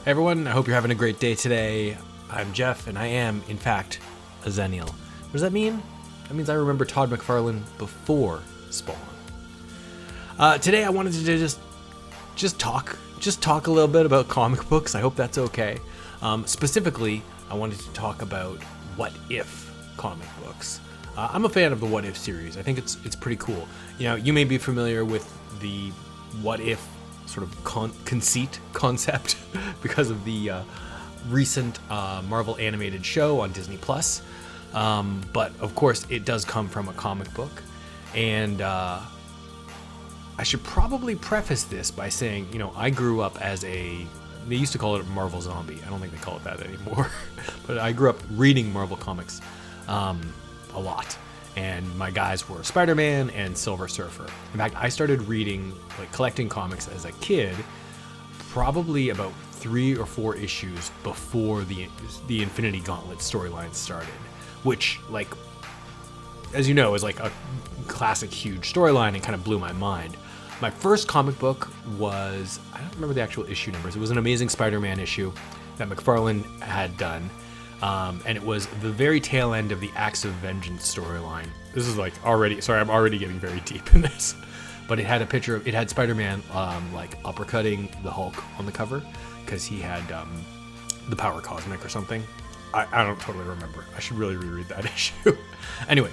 Hey everyone, I hope you're having a great day today. I'm Jeff, and I am, in fact, a Xennial. What does that mean? That means I remember Todd McFarlane before Spawn. Today I wanted to just talk a little bit about comic books. I hope that's okay. Specifically, I wanted to talk about what if comic books. I'm a fan of the What If series. I think it's pretty cool. You know, you may be familiar with the what if sort of concept because of the recent Marvel animated show on Disney Plus. But of course, it does come from a comic book, and I should probably preface this by saying, you know, I grew up as they used to call it a Marvel zombie. I don't think they call it that anymore, but I grew up reading Marvel comics a lot. And my guys were Spider-Man and Silver Surfer. In fact, I started reading, collecting comics as a kid, probably about 3 or 4 issues before the Infinity Gauntlet storyline started, which, as you know, is like a classic huge storyline and kind of blew my mind. My first comic book was, I don't remember the actual issue numbers. It was an Amazing Spider-Man issue that McFarlane had done. And it was the very tail end of the Acts of Vengeance storyline. This is I'm already getting very deep in this. But it had a picture of, it had Spider-Man, uppercutting the Hulk on the cover, because he had, the Power Cosmic or something. I don't totally remember. I should really reread that issue. Anyway,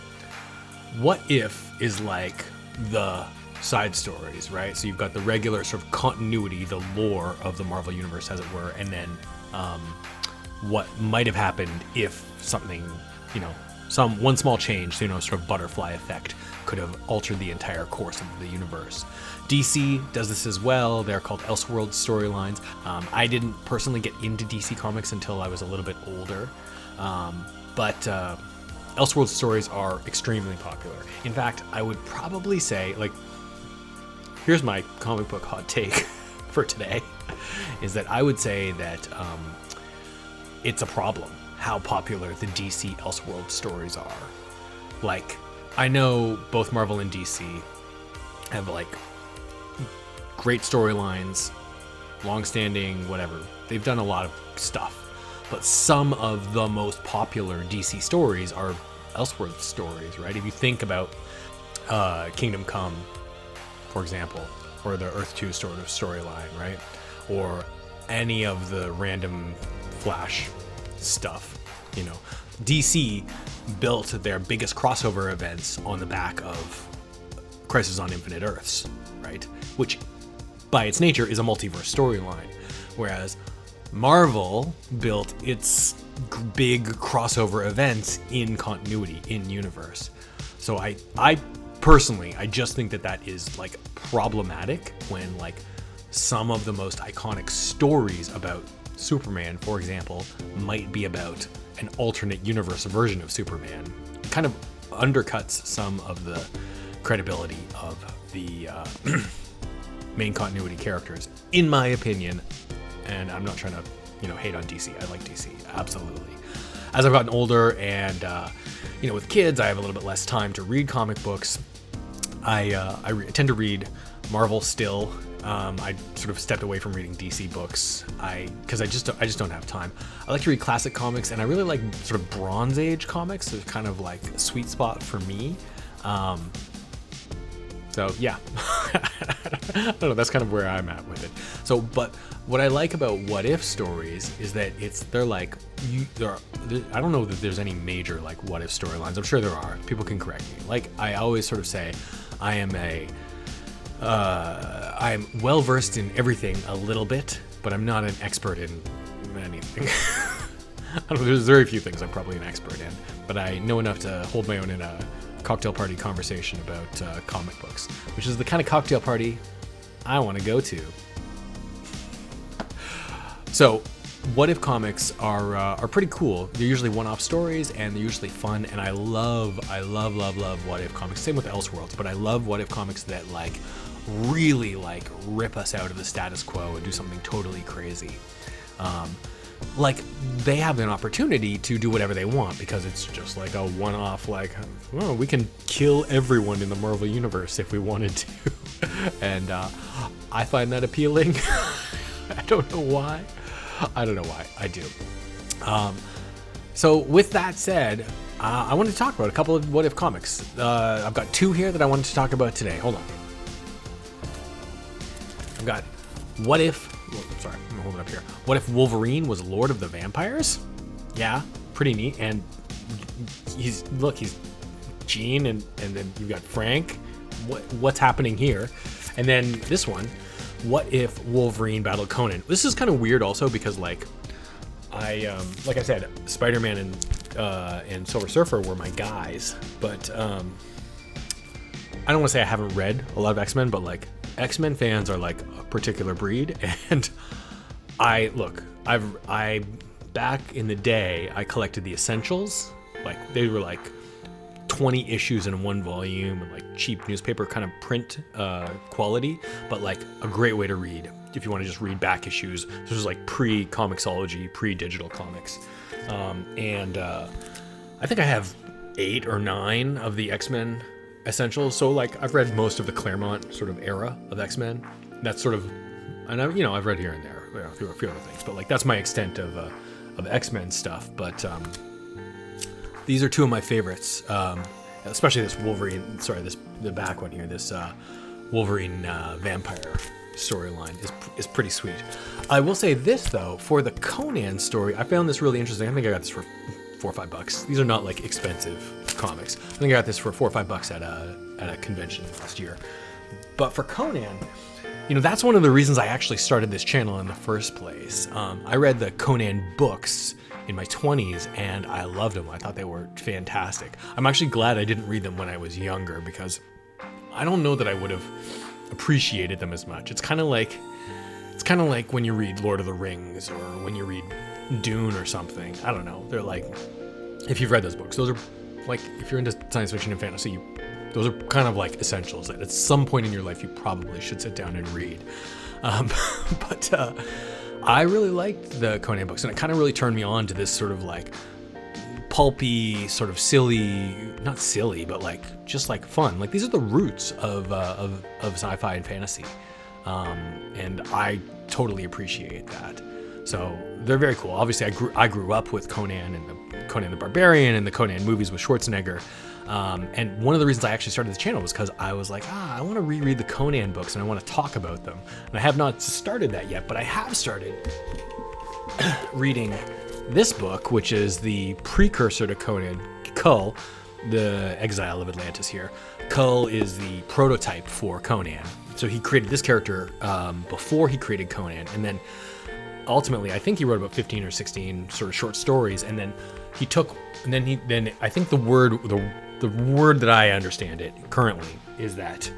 What If is like the side stories, right? So you've got the regular sort of continuity, the lore of the Marvel Universe, as it were, and then, what might have happened if something, one small change, sort of butterfly effect, could have altered the entire course of the universe. DC does this as well. They're called Elseworld storylines. I didn't personally get into DC Comics until I was a little bit older, but Elseworld stories are extremely popular. In fact, I would probably say, here's my comic book hot take for today, is that I would say that it's a problem how popular the DC Elseworld stories are. I know both Marvel and DC have great storylines, long-standing, whatever. They've done a lot of stuff, but some of the most popular DC stories are Elseworld stories, right? If you think about Kingdom Come, for example, or the Earth 2 sort of storyline, right? Or any of the random Flash stuff, DC built their biggest crossover events on the back of Crisis on Infinite Earths, right? Which, by its nature, is a multiverse storyline, whereas Marvel built its big crossover events in continuity, in universe. So I personally, I just think that is problematic when some of the most iconic stories about Superman, for example, might be about an alternate universe version of Superman. It kind of undercuts some of the credibility of the main continuity characters, in my opinion. And I'm not trying to, hate on DC. I like DC, absolutely. As I've gotten older and, with kids, I have a little bit less time to read comic books. I tend to read Marvel still. I sort of stepped away from reading DC books because I just don't have time. I like to read classic comics, and I really like sort of Bronze Age comics. It's kind of a sweet spot for me. So yeah, I don't know. That's kind of where I'm at with it. So, but what I like about What If stories is that I don't know that there's any major What If storylines. I'm sure there are. People can correct me. I always sort of say, I'm well versed in everything a little bit, but I'm not an expert in anything. I don't know, there's very few things I'm probably an expert in, but I know enough to hold my own in a cocktail party conversation about comic books, which is the kind of cocktail party I want to go to. So, What If comics are pretty cool. They're usually one-off stories, and they're usually fun, and I love What If comics. Same with Elseworlds, but I love What If comics that really rip us out of the status quo and do something totally crazy. They have an opportunity to do whatever they want because it's just a one-off, we can kill everyone in the Marvel Universe if we wanted to. And I find that appealing. I don't know why. I don't know why. I do. So with that said, I wanted to talk about a couple of What If comics. I've got two here that I wanted to talk about today. Hold on. I've got What If... sorry, I'm holding it up here. What If Wolverine was Lord of the Vampires? Yeah, pretty neat. And he's Gene, and then you've got Frank. What's happening here? And then this one, What If Wolverine battled Conan? This is kind of weird also because like I said, Spider-Man and Silver Surfer were my guys, but I don't want to say I haven't read a lot of X-Men, but like X-Men fans are like a particular breed, and I back in the day I collected the essentials. Like they were like 20 issues in one volume and like cheap newspaper kind of print quality, but like a great way to read if you want to just read back issues. This was like pre-comicsology, pre-digital comics. And I think I have 8 or 9 of the X-Men essentials. So like I've read most of the Claremont sort of era of X-Men. That's sort of, and I've read here and there, a few other things, but like that's my extent of X-Men stuff. But these are two of my favorites, especially this Wolverine. Sorry, the back one here. This Wolverine vampire storyline is pretty sweet. I will say this though, for the Conan story, I found this really interesting. I think I got this for $4 or $5. These are not like expensive comics. I think I got this for $4 or $5 at a convention last year. But for Conan, that's one of the reasons I actually started this channel in the first place. I read the Conan books in my 20s and I loved them. I thought they were fantastic. I'm actually glad I didn't read them when I was younger because I don't know that I would have appreciated them as much. It's kind of like when you read Lord of the Rings or when you read Dune or something. I don't know. They're like, if you've read those books, those are like, if you're into science fiction and fantasy, those are kind of like essentials that at some point in your life you probably should sit down and read. But I really liked the Conan books, and it kind of really turned me on to this sort of like pulpy, sort of silly, not silly, but like just like fun. Like these are the roots of sci-fi and fantasy, and I totally appreciate that. So they're very cool. Obviously, I grew up with Conan and the Conan the Barbarian and the Conan movies with Schwarzenegger. And one of the reasons I actually started this channel was because I was like, I want to reread the Conan books and I want to talk about them. And I have not started that yet, but I have started reading this book, which is the precursor to Conan, Kull, the Exile of Atlantis here. Kull is the prototype for Conan. So he created this character before he created Conan. And then ultimately, I think he wrote about 15 or 16 sort of short stories. And then he took, and then I think the word that I understand it currently is that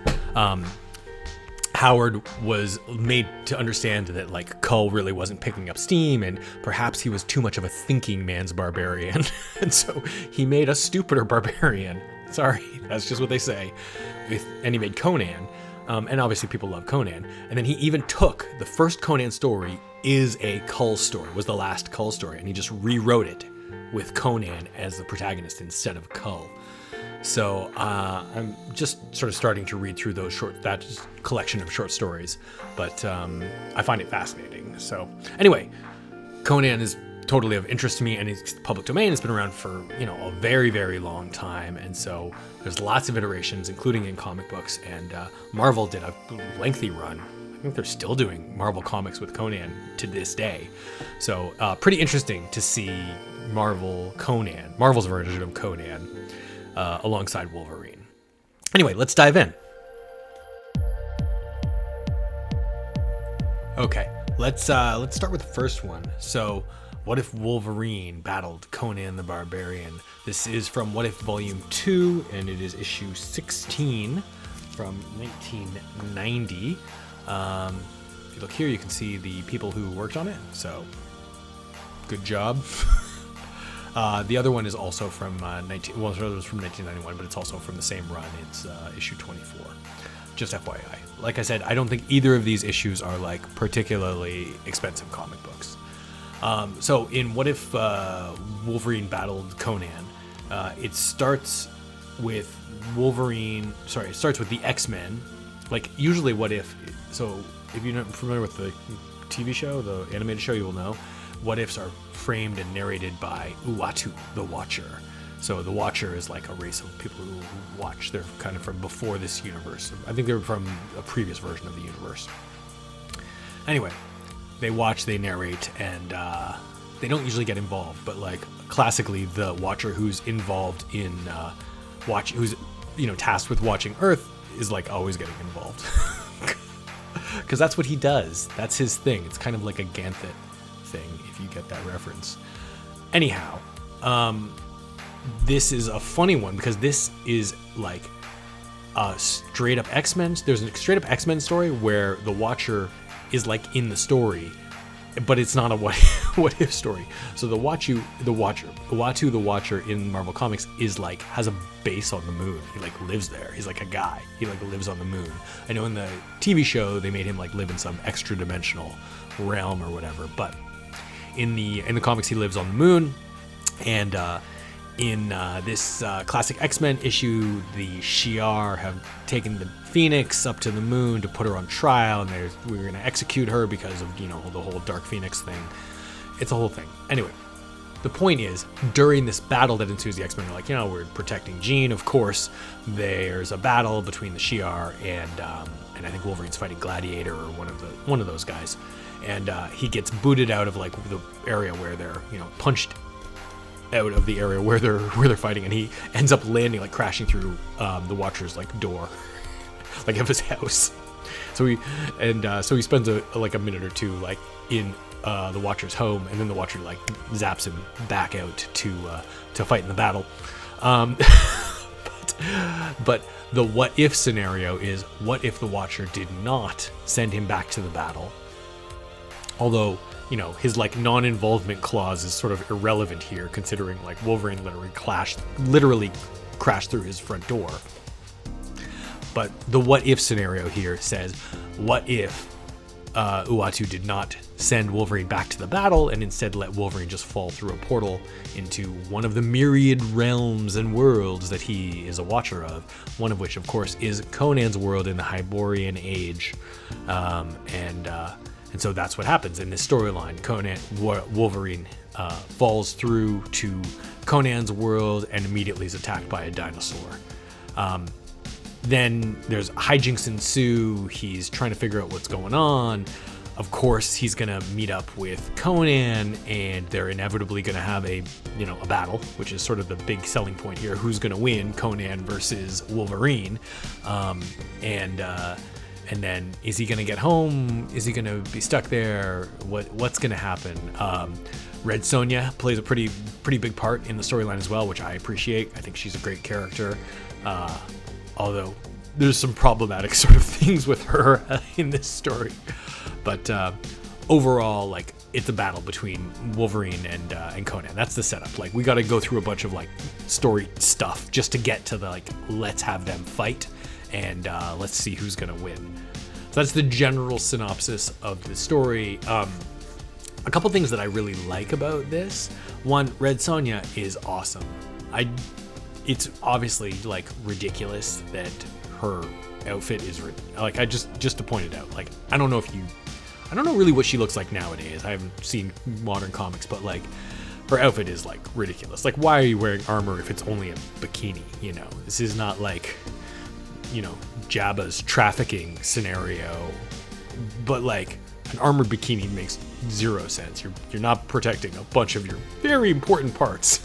Howard was made to understand that like Kull really wasn't picking up steam, and perhaps he was too much of a thinking man's barbarian, and so he made a stupider barbarian. Sorry, that's just what they say. And he made Conan, and obviously people love Conan. And then he even took the first Conan story is a Kull story, was the last Kull story, and he just rewrote it with Conan as the protagonist instead of Kull. So I'm just sort of starting to read through that collection of short stories, but I find it fascinating. So anyway, Conan is totally of interest to me, and it's public domain. It's been around for a very, very long time, and so there's lots of iterations, including in comic books. And Marvel did a lengthy run. I think they're still doing Marvel comics with Conan to this day. So pretty interesting to see Marvel's version of Conan. Alongside Wolverine. Anyway, let's dive in. Okay, let's start with the first one. So, what if Wolverine battled Conan the Barbarian? This is from What If Volume 2, and it is issue 16 from 1990. If you look here, you can see the people who worked on it. So, good job. The other one is also from it was from 1991, but it's also from the same run. It's issue 24. Just FYI. Like I said, I don't think either of these issues are like particularly expensive comic books. So in What If Wolverine battled Conan, it starts with it starts with the X-Men. Like usually What If, so if you're not familiar with the TV show, the animated show, you will know. what ifs are framed and narrated by Uatu, the Watcher. So the Watcher is like a race of people who watch. They're kind of from before this universe. I think they're from a previous version of the universe. Anyway, they watch, they narrate, and they don't usually get involved. But like classically, the Watcher who's involved in who's tasked with watching Earth is like always getting involved. Because that's what he does. That's his thing. It's kind of like a Ganthet thing, if you get that reference. Anyhow, this is a funny one because this is like a straight up X-Men. There's a straight up X-Men story where the Watcher is like in the story, but it's not a what if story. So Uatu the Watcher in Marvel Comics is like has a base on the moon. He like lives there. He's like a guy. He like lives on the moon. I know in the TV show they made him like live in some extra dimensional realm or whatever, but in the comics he lives on the moon. And in this classic X-Men issue, the Shi'ar have taken the Phoenix up to the moon to put her on trial, and we're going to execute her because of the whole Dark Phoenix thing. It's a whole thing. Anyway, the point is, during this battle that ensues, the X-Men are like, we're protecting Jean. Of course, there's a battle between the Shi'ar and I think Wolverine's fighting Gladiator or one of those guys, and he gets booted out of like the area where they're punched out of the area where they're fighting, and he ends up landing like crashing through the Watcher's like door, like of his house. So he spends a minute or two like in the Watcher's home, and then the Watcher like zaps him back out to fight in the battle. But the what if scenario is, what if the Watcher did not send him back to the battle? Although his like non-involvement clause is sort of irrelevant here, considering like Wolverine literally crashed through his front door. But the what if scenario here says, what if Uatu did not send Wolverine back to the battle and instead let Wolverine just fall through a portal into one of the myriad realms and worlds that he is a watcher of, one of which of course is Conan's world in the Hyborian Age. And so that's what happens in this storyline. Wolverine falls through to Conan's world and immediately is attacked by a dinosaur. Then there's hijinks ensue. He's trying to figure out what's going on. Of course, he's going to meet up with Conan, and they're inevitably going to have a battle, which is sort of the big selling point here. Who's going to win, Conan versus Wolverine? And then is he going to get home? Is he going to be stuck there? What's going to happen? Red Sonja plays a pretty big part in the storyline as well, which I appreciate. I think she's a great character. Although there's some problematic sort of things with her in this story. But overall, like, it's a battle between Wolverine and Conan. That's the setup. Like, we got to go through a bunch of like story stuff just to get to the like, let's have them fight. And let's see who's going to win. So that's the general synopsis of the story. A couple things that I really like about this. One, Red Sonja is awesome. It's obviously like ridiculous that her outfit is like, I just to point it out. Like, I don't know really what she looks like nowadays. I haven't seen modern comics, but like, her outfit is like ridiculous. Like, why are you wearing armor if it's only a bikini? This is not like Jabba's trafficking scenario, but like an armored bikini makes zero sense. You're not protecting a bunch of your very important parts.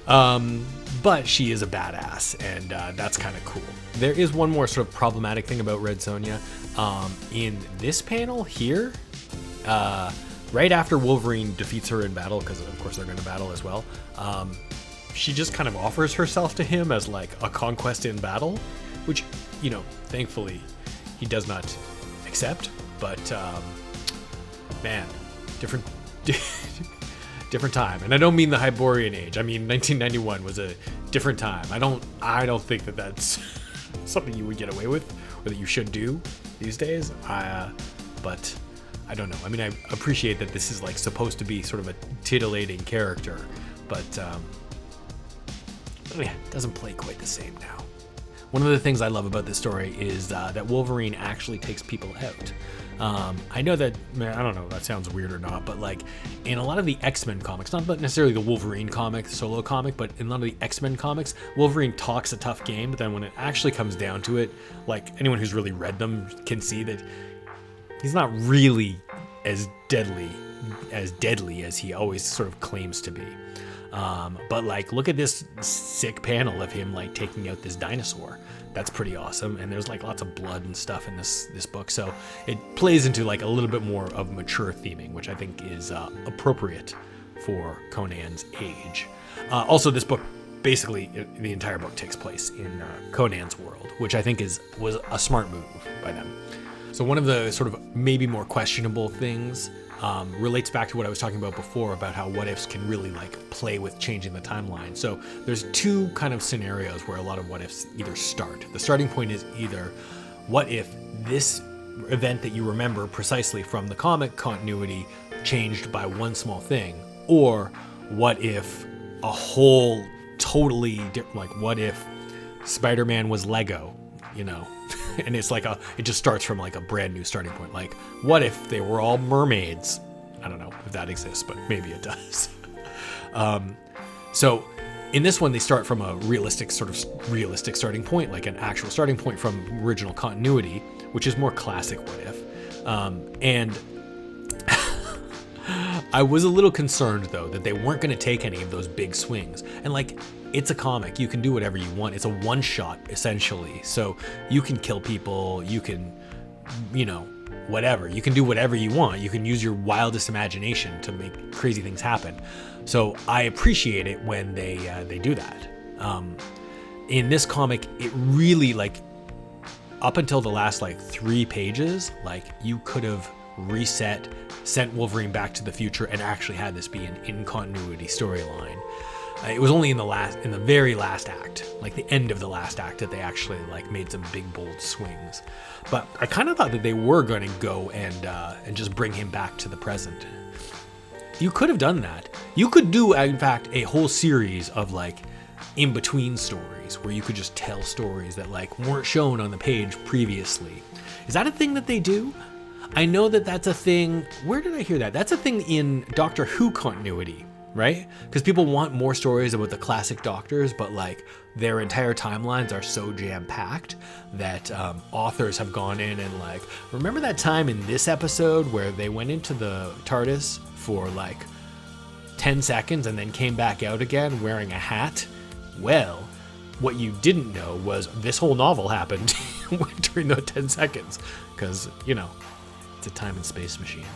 But she is a badass, and that's kind of cool. There is one more sort of problematic thing about Red Sonja. In this panel here, right after Wolverine defeats her in battle, because of course they're going to battle as well, she just kind of offers herself to him as like a conquest in battle, which, thankfully he does not accept. But man, different time. And I don't mean the Hyborian Age. I mean 1991 was a different time. I don't think that that's something you would get away with or that you should do these days. But I don't know. I mean, I appreciate that this is like supposed to be sort of a titillating character, but yeah, it doesn't play quite the same now. One of the things I love about this story is that Wolverine actually takes people out. I know that, man, I don't know if that sounds weird or not, but like in a lot of the X-Men comics, not necessarily the Wolverine comic, solo comic, but in a lot of the X-Men comics, Wolverine talks a tough game, but then when it actually comes down to it, like anyone who's really read them can see that he's not really as deadly as he always sort of claims to be. But like, look at this sick panel of him like taking out this dinosaur. That's pretty awesome. And there's like lots of blood and stuff in this book. So it plays into like a little bit more of mature theming, which I think is appropriate for Conan's age. Also, this book, basically the entire book takes place in Conan's world, which I think was a smart move by them. So one of the sort of maybe more questionable things relates back to what I was talking about before about how what ifs can really like play with changing the timeline. So there's two kind of scenarios where a lot of what ifs either start. The starting point is either what if this event that you remember precisely from the comic continuity changed by one small thing, or what if a whole totally different, like what if Spider-Man was Lego, you know? And it's like it just starts from like a brand new starting point. Like, what if they were all mermaids? I don't know if that exists, but maybe it does. So in this one, they start from a realistic starting point, like an actual starting point from original continuity, which is more classic what if. And I was a little concerned though that they weren't going to take any of those big swings. And like, it's a comic, you can do whatever you want. It's a one shot essentially. So you can kill people, you can, whatever. You can do whatever you want. You can use your wildest imagination to make crazy things happen. So I appreciate it when they do that. In this comic, it really like up until the last like 3 pages, like you could have reset, sent Wolverine back to the future, and actually had this be an in continuity storyline. It was only in the very last act, like the end of the last act, that they actually like made some big bold swings. But I kind of thought that they were going to go and just bring him back to the present. You could have done that. You could do, in fact, a whole series of like in between stories where you could just tell stories that like weren't shown on the page previously. Is that a thing that they do? I know that that's a thing. Where did I hear that? That's a thing in Doctor Who continuity, right? Because people want more stories about the classic Doctors, but like their entire timelines are so jam-packed that authors have gone in and like, remember that time in this episode where they went into the TARDIS for like 10 seconds and then came back out again wearing a hat? Well, what you didn't know was this whole novel happened during those 10 seconds because, it's a time and space machine.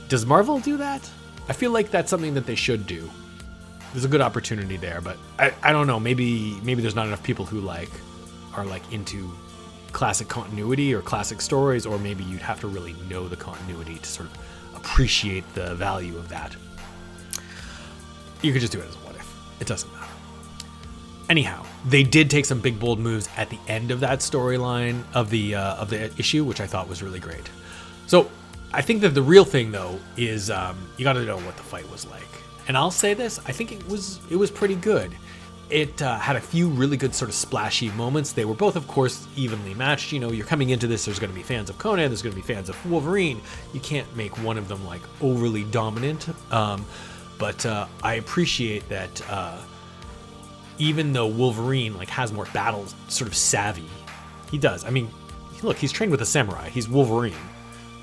Does Marvel do that? I feel like that's something that they should do. There's a good opportunity there, but I don't know. Maybe there's not enough people who are into classic continuity or classic stories, or maybe you'd have to really know the continuity to sort of appreciate the value of that. You could just do it as a what if. It doesn't matter. Anyhow, they did take some big bold moves at the end of that storyline of the issue, which I thought was really great. So I think that the real thing though is you got to know what the fight was like. And I'll say this, I think it was pretty good. It had a few really good sort of splashy moments. They were both, of course, evenly matched. You're coming into this, there's going to be fans of Conan, there's going to be fans of Wolverine. You can't make one of them like overly dominant. But I appreciate that even though Wolverine like has more battle sort of savvy, he does. I mean, look, he's trained with a samurai. He's Wolverine.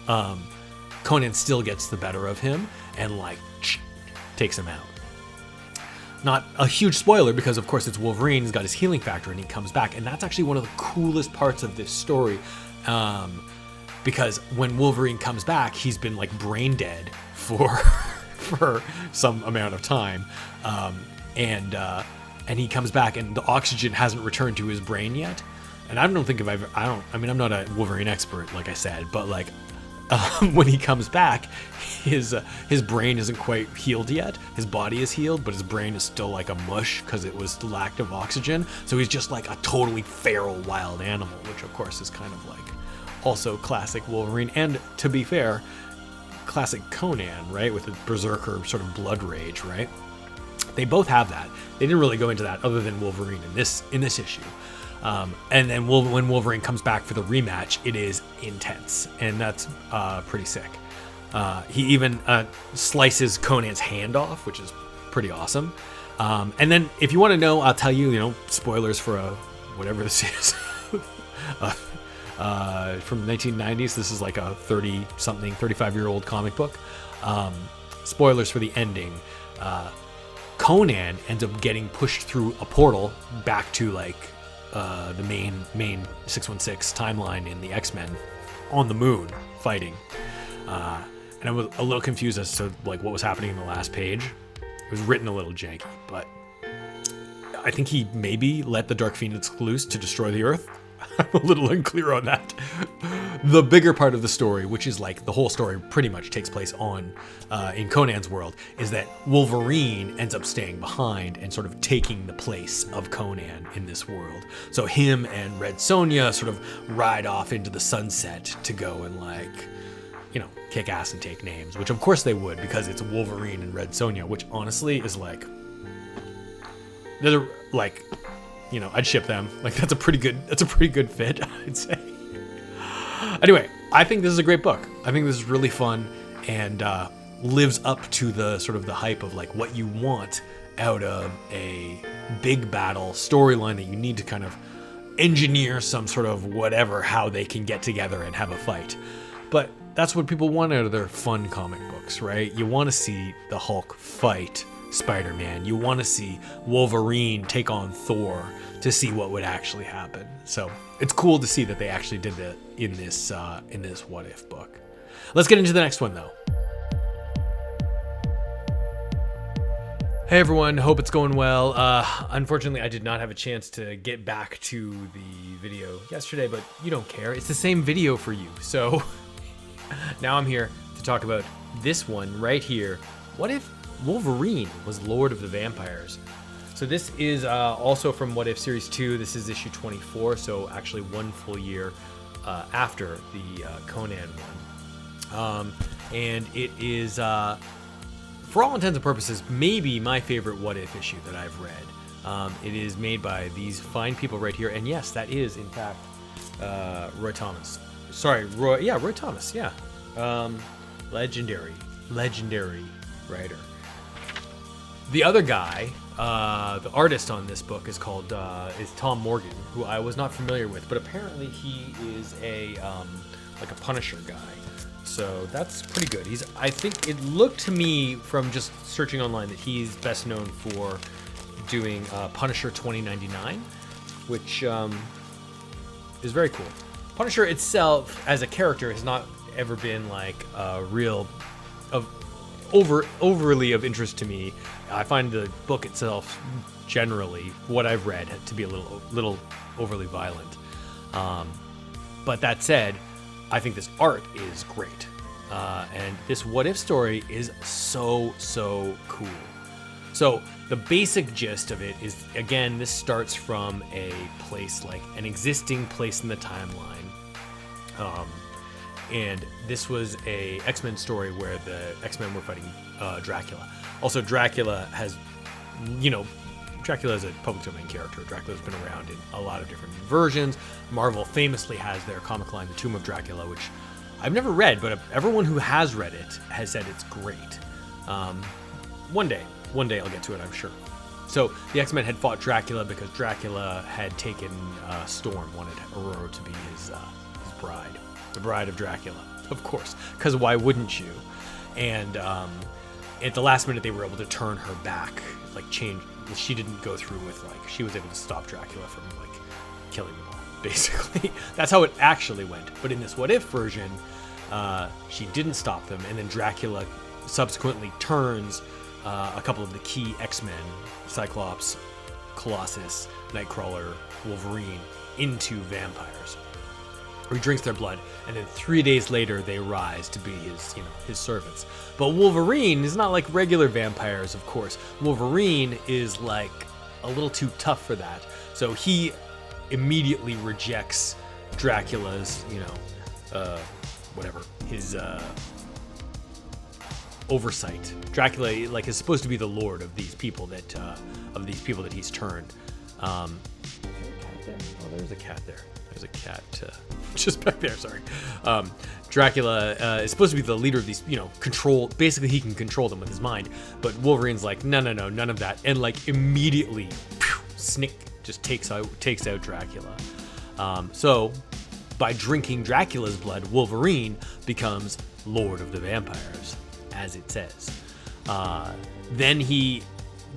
Conan still gets the better of him and like takes him out. Not a huge spoiler because of course it's Wolverine, he's got his healing factor and he comes back, and that's actually one of the coolest parts of this story, because when Wolverine comes back, he's been like brain dead for some amount of time, and he comes back and the oxygen hasn't returned to his brain yet. And I don't think I'm not a Wolverine expert, like I said, but like when he comes back, his brain isn't quite healed yet. His body is healed, but his brain is still like a mush because it was lack of oxygen. So he's just like a totally feral wild animal, which of course is kind of like also classic Wolverine. And to be fair, classic Conan, right? With the berserker sort of blood rage, right? They both have that. They didn't really go into that other than Wolverine in this issue. And then when Wolverine comes back for the rematch, it is intense, and that's pretty sick. He even slices Conan's hand off, which is pretty awesome. And then if you want to know, I'll tell you, spoilers for whatever this is. From the 1990s. This is like a 35-year-old comic book. Spoilers for the ending. Conan ends up getting pushed through a portal back to like the main 616 timeline in the X-Men on the moon fighting. And I was a little confused as to like what was happening in the last page. It was written a little janky, but I think he maybe let the Dark Phoenix loose to destroy the Earth. I'm a little unclear on that. The bigger part of the story, which is like the whole story pretty much takes place in Conan's world, is that Wolverine ends up staying behind and sort of taking the place of Conan in this world. So him and Red Sonja sort of ride off into the sunset to go and kick ass and take names, which of course they would, because it's Wolverine and Red Sonja, which honestly is like, I'd ship them. Like that's a pretty good fit, I'd say. Anyway, I think this is a great book. I think this is really fun and lives up to the sort of the hype of like what you want out of a big battle storyline that you need to kind of engineer some sort of whatever, how they can get together and have a fight. But that's what people want out of their fun comic books, right? You want to see the Hulk fight Spider-Man. You want to see Wolverine take on Thor to see what would actually happen. So it's cool to see that they actually did that in this What If book. Let's get into the next one though. Hey everyone, hope it's going well. Unfortunately, I did not have a chance to get back to the video yesterday, but you don't care. It's the same video for you. So now I'm here to talk about this one right here. What if Wolverine was Lord of the Vampires? So this is also from What If Series 2. This is issue 24, so actually one full year after the Conan one. And it is, for all intents and purposes, maybe my favorite What If issue that I've read. It is made by these fine people right here, and yes, that is, in fact, Roy Thomas. Sorry, Roy Thomas, yeah. Legendary writer. The other guy, the artist on this book is Tom Morgan, who I was not familiar with, but apparently he is a Punisher guy. So that's pretty good. I think it looked to me from just searching online that he's best known for doing Punisher 2099, which is very cool. Punisher itself as a character has not ever been like overly of interest to me. I find the book itself, generally, what I've read, to be a little overly violent. But that said, I think this art is great. And this What If story is so cool. So the basic gist of it is, again, this starts from a place, like an existing place in the timeline. And this was a X-Men story where the X-Men were fighting Dracula. Also, Dracula is a public domain character. Dracula's been around in a lot of different versions. Marvel famously has their comic line, The Tomb of Dracula, which I've never read, but everyone who has read it has said it's great. One day I'll get to it, I'm sure. So the X-Men had fought Dracula because Dracula had taken Storm, wanted Aurora to be his bride. The bride of Dracula, of course, because why wouldn't you? And at the last minute, they were able to turn her back, change. She didn't go through with, she was able to stop Dracula from, killing them all, basically. That's how it actually went. But in this What If version, she didn't stop them, and then Dracula subsequently turns a couple of the key X-Men, Cyclops, Colossus, Nightcrawler, Wolverine, into vampires. He drinks their blood, and then 3 days later they rise to be his servants. But Wolverine is not like regular vampires, of course. Wolverine is a little too tough for that. So he immediately rejects Dracula's, his oversight. Dracula is supposed to be the lord of these people that he's turned. there? Oh, there's a cat there. There's a cat just back there. Sorry. Dracula is supposed to be the leader of these, control. Basically, he can control them with his mind. But Wolverine's like, no, none of that, and like immediately, Snick just takes out Dracula. So, by drinking Dracula's blood, Wolverine becomes Lord of the Vampires, as it says. Then he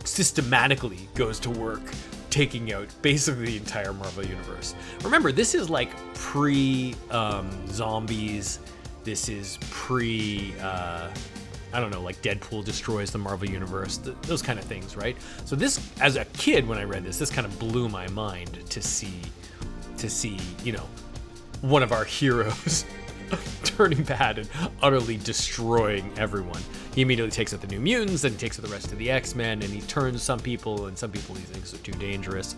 systematically goes to work taking out basically the entire Marvel Universe. Remember, this is like pre-zombies. This is like Deadpool destroys the Marvel Universe, those kind of things, right? So this, as a kid when I read this kind of blew my mind to see, one of our heroes turning bad and utterly destroying everyone. He immediately takes out the New Mutants, and he takes out the rest of the X-Men, and he turns some people, and some people he thinks are too dangerous.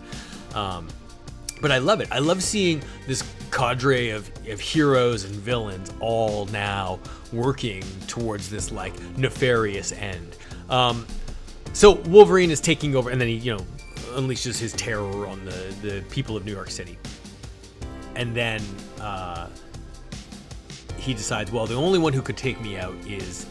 But I love it. I love seeing this cadre of heroes and villains all now working towards this like nefarious end. So Wolverine is taking over, and then he, unleashes his terror on the people of New York City. And then he decides, well, the only one who could take me out is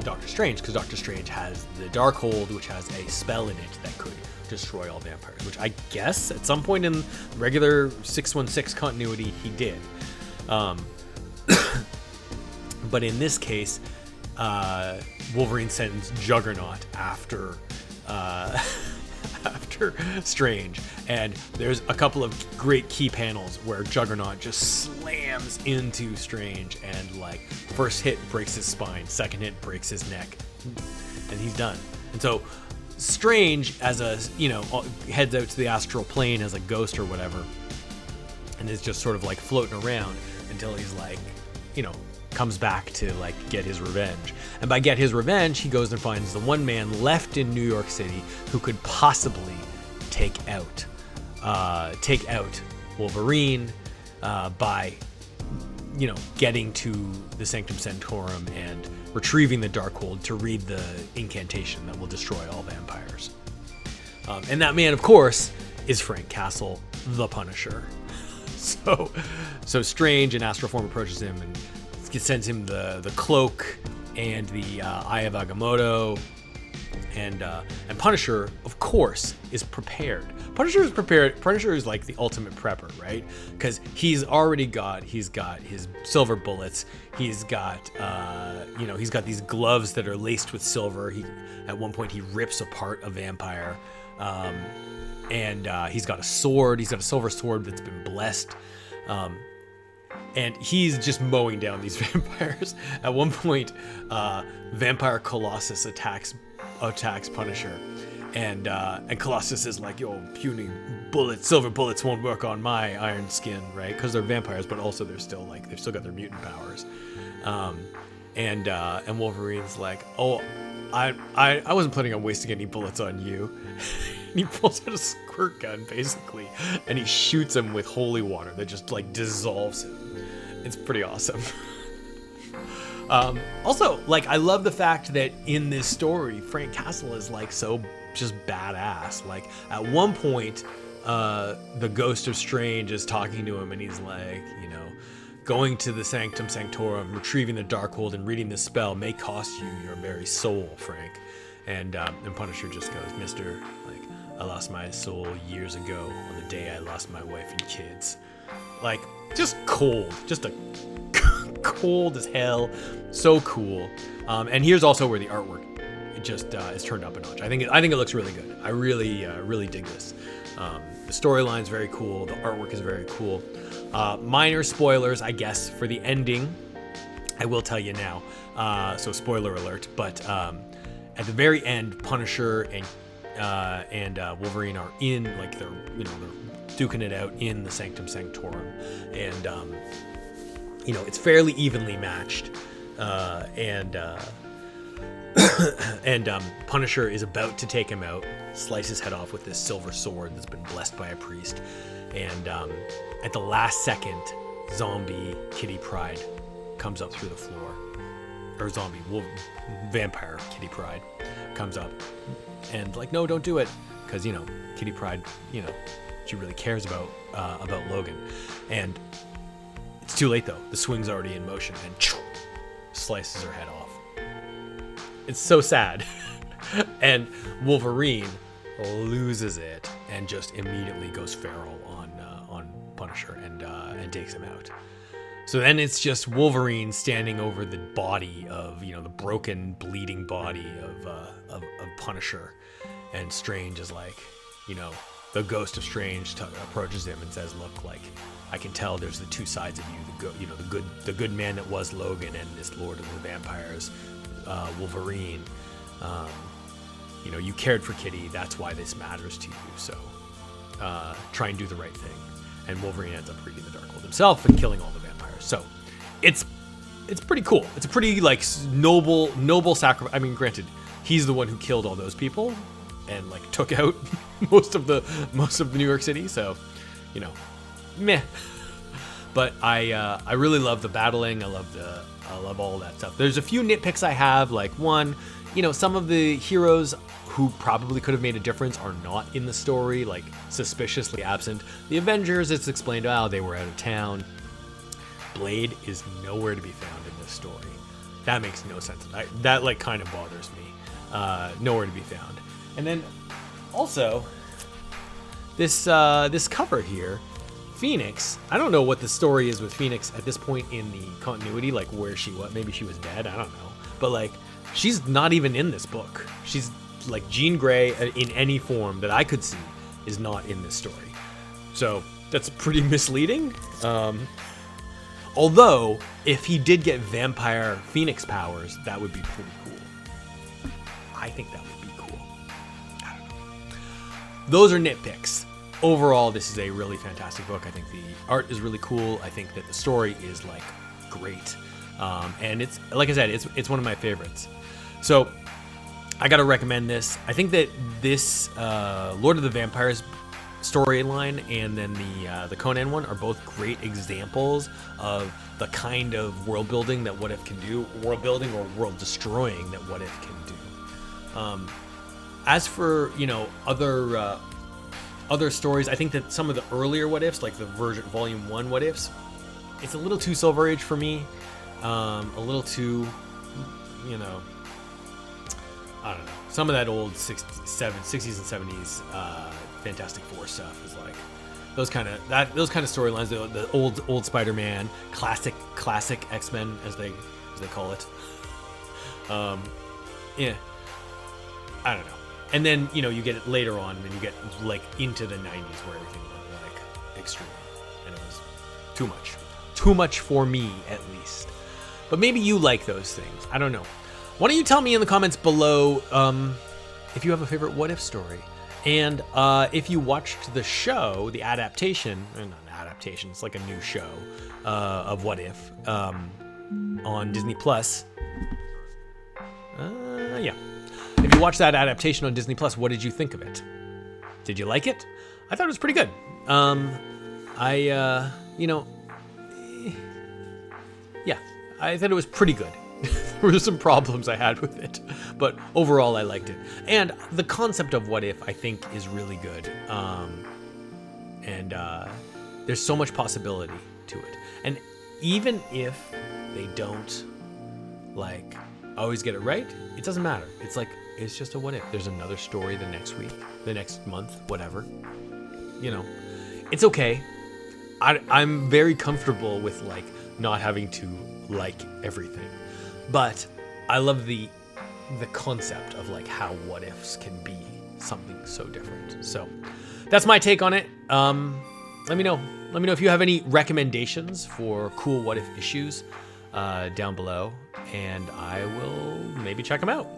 Doctor Strange, because Doctor Strange has the Darkhold, which has a spell in it that could destroy all vampires, which I guess at some point in regular 616 continuity he did. But in this case, Wolverine sends Juggernaut after Strange, and there's a couple of great key panels where Juggernaut just slams into Strange, and like first hit breaks his spine, second hit breaks his neck, and he's done. And so Strange, as a heads out to the astral plane as a ghost or whatever, and is just sort of like floating around until he's like, comes back to like get his revenge. And by get his revenge, he goes and finds the one man left in New York City who could possibly take out Wolverine by getting to the Sanctum Sanctorum and retrieving the Darkhold to read the incantation that will destroy all vampires. And that man, of course, is Frank Castle, the Punisher. So Strange in astral form approaches him and sends him the cloak and the Eye of Agamotto, and Punisher, of course, is prepared. Punisher is prepared. Punisher is like the ultimate prepper, right? Because he's got his silver bullets. He's got these gloves that are laced with silver. At one point he rips apart a vampire, and he's got a sword. He's got a silver sword that's been blessed. And he's just mowing down these vampires. At one point, Vampire Colossus attacks Punisher, and Colossus is like, "Yo, puny silver bullets won't work on my iron skin, right? Because they're vampires, but also they've still got their mutant powers." And Wolverine's like, "Oh, I wasn't planning on wasting any bullets on you." And he pulls out a squirt gun, basically, and he shoots him with holy water that just like dissolves him. It's pretty awesome. Also, like, I love the fact that in this story, Frank Castle is like so just badass. Like, at one point, the ghost of Strange is talking to him, and he's like, going to the Sanctum Sanctorum, retrieving the Darkhold, and reading this spell may cost you your very soul, Frank. And Punisher just goes, "Mister, like, I lost my soul years ago on the day I lost my wife and kids." Like, just cold, just a cold as hell, so cool. And here's also where the artwork just is turned up a notch. I think it looks really good. I really dig this. The storyline's very cool. The artwork is very cool. Minor spoilers, I guess, for the ending. I will tell you now. So spoiler alert. But at the very end, Punisher and Wolverine are in, like, they're duking it out in the Sanctum Sanctorum, and it's fairly evenly matched, and Punisher is about to take him out, slice his head off with this silver sword that's been blessed by a priest, and at the last second, zombie Kitty Pryde comes up through the floor, or vampire Kitty Pryde comes up, and like, no, don't do it, because Kitty Pryde She really cares about Logan. And it's too late though. The swing's already in motion and slices her head off. It's so sad. And Wolverine loses it and just immediately goes feral on Punisher and takes him out. So then it's just Wolverine standing over the body of, the broken, bleeding body of Punisher, and Strange is like, the ghost of Strange approaches him and says, "Look, like, I can tell there's the two sides of you, the good man that was Logan and this Lord of the Vampires, Wolverine. You cared for Kitty, that's why this matters to you. So try and do the right thing." And Wolverine ends up reading the Darkhold himself and killing all the vampires. So it's pretty cool. It's a pretty noble sacrifice. I mean, granted, he's the one who killed all those people and took out most of the New York City. So, meh. But I really love the battling. I love all that stuff. There's a few nitpicks I have. One, some of the heroes who probably could have made a difference are not in the story, suspiciously absent. The Avengers, it's explained, they were out of town. Blade is nowhere to be found in this story. That makes no sense. That kind of bothers me. Nowhere to be found. And then also this cover here, Phoenix. I don't know what the story is with Phoenix at this point in the continuity, where she was. Maybe she was dead. I don't know. But she's not even in this book. She's Jean Grey in any form that I could see is not in this story. So that's pretty misleading. Although, if he did get vampire Phoenix powers, that would be pretty cool. I think that would be cool. I don't know. Those are nitpicks. Overall, this is a really fantastic book. I think the art is really cool. I think that the story is great. And it's, like I said, it's one of my favorites. So I got to recommend this. I think that this Lord of the Vampires storyline and then the Conan one are both great examples of the kind of world building that What If can do, world building or world destroying that What If can do. As for other stories, I think that some of the earlier What Ifs, like the Volume 1 What Ifs, it's a little too Silver Age for me. A little too, I don't know. Some of that old 60s and 70s Fantastic Four stuff is those kind of storylines. The old Spider-Man, classic X-Men as they call it. Yeah, I don't know. And then you get it later on, and then you get into the 90s where everything went extreme, and it was too much for me at least. But maybe you like those things. I don't know. Why don't you tell me in the comments below if you have a favorite What If story, and if you watched the show, the adaptation, not an adaptation, it's like a new show of What If on Disney Plus. Yeah. If you watched that adaptation on Disney Plus, what did you think of it? Did you like it? I thought it was pretty good. Yeah, I thought it was pretty good. There were some problems I had with it, but overall I liked it. And the concept of What If, I think, is really good. And there's so much possibility to it. And even if they don't always get it right, it doesn't matter. It's just a what if. There's another story the next week, the next month, whatever. It's okay. I'm very comfortable with not having to like everything, but I love the concept of how what ifs can be something so different. So that's my take on it. Let me know if you have any recommendations for cool what if issues down below, and I will maybe check them out.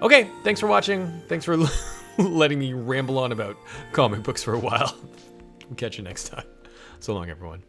Okay, thanks for watching. Thanks for letting me ramble on about comic books for a while. We'll catch you next time. So long, everyone.